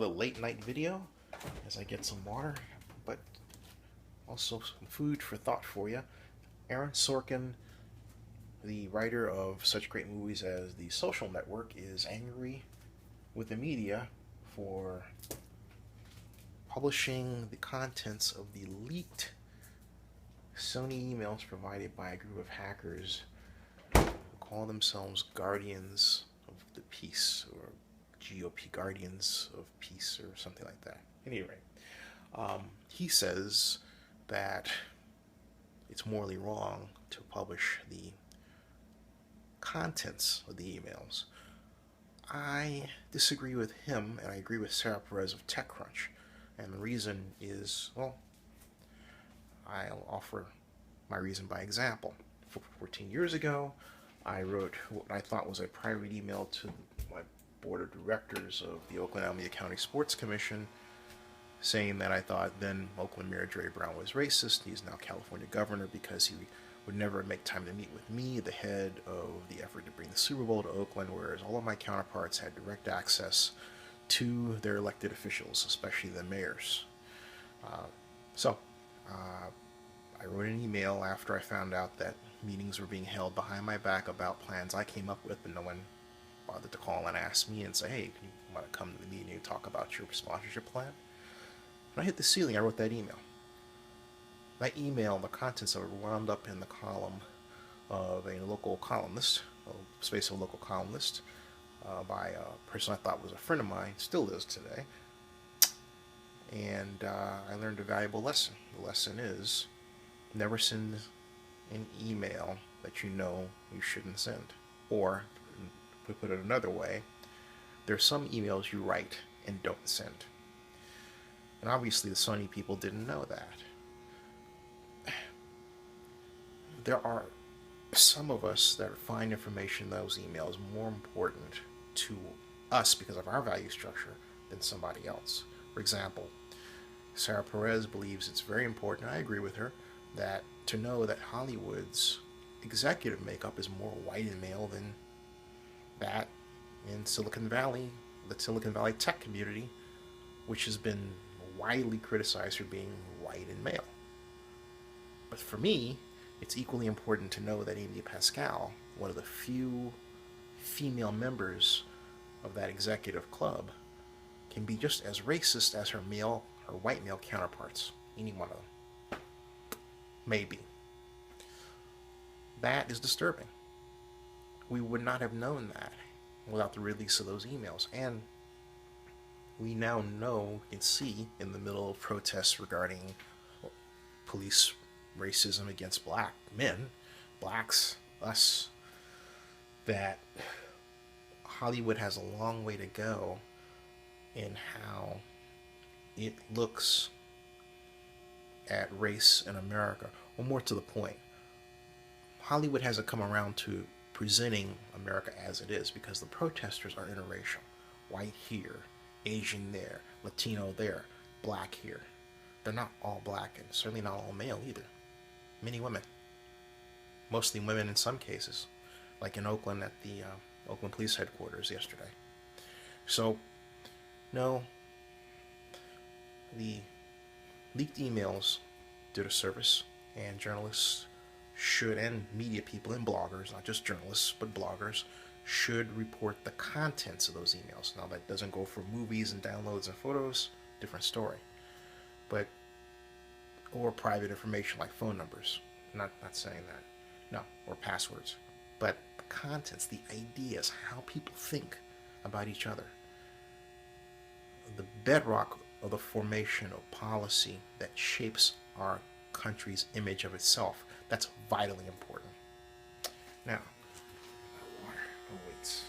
another late night video as I get some water, but also some food for thought for you. Aaron Sorkin, the writer of such great movies as The Social Network, is angry with the media for publishing the contents of the leaked Sony emails provided by a group of hackers who call themselves Guardians of the Peace, or GOP Guardians of Peace, or something like that. Anyway, he says that it's morally wrong to publish the contents of the emails. I disagree with him, and I agree with Sarah Perez of TechCrunch. And the reason is, well, I'll offer my reason by example. 14 years ago, I wrote what I thought was a private email to my board of directors of the Oakland-Alameda County Sports Commission, saying that I thought then Oakland Mayor Jerry Brown was racist. He's now California governor because he would never make time to meet with me, the head of the effort to bring the Super Bowl to Oakland, whereas all of my counterparts had direct access to their elected officials, especially the mayors. I wrote an email after I found out that meetings were being held behind my back about plans I came up with, but no one bothered to call and ask me and say, hey, can you want to come to the meeting and talk about your sponsorship plan? When I hit the ceiling, I wrote that email. That email, the contents of it, wound up in the column of a local columnist, space of a local columnist, by a person I thought was a friend of mine, still is today. And I learned a valuable lesson. The lesson is, never send an email that you know you shouldn't send. Or, to put it another way, there's some emails you write and don't send. And obviously the Sony people didn't know that. There are some of us that find information in those emails more important to us because of our value structure than somebody else. For example, Sarah Perez believes it's very important, I agree with her, that to know that Hollywood's executive makeup is more white and male than that in Silicon Valley, the Silicon Valley tech community, which has been widely criticized for being white and male. But for me, it's equally important to know that Amy Pascal, one of the few female members of that executive club, can be just as racist as her white male counterparts. Any one of them. Maybe. That is disturbing. We would not have known that without the release of those emails. And we now know and see in the middle of protests regarding police racism against black men, blacks, us, that Hollywood has a long way to go in how it looks at race in America. Or more to the point, Hollywood hasn't come around to presenting America as it is because the protesters are interracial. White here, Asian there, Latino there, black here. They're not all black and certainly not all male either. Many women. Mostly women in some cases, like in Oakland at the Oakland Police Headquarters yesterday. So, no, the leaked emails did a service, and journalists should, and media people and bloggers, not just journalists, but bloggers, should report the contents of those emails. Now, that doesn't go for movies and downloads and photos, different story. But, or private information like phone numbers. Not saying that. No, or passwords. But the contents, the ideas, how people think about each other. The bedrock of the formation of policy that shapes our country's image of itself. That's vitally important. Now, water. Oh, wait.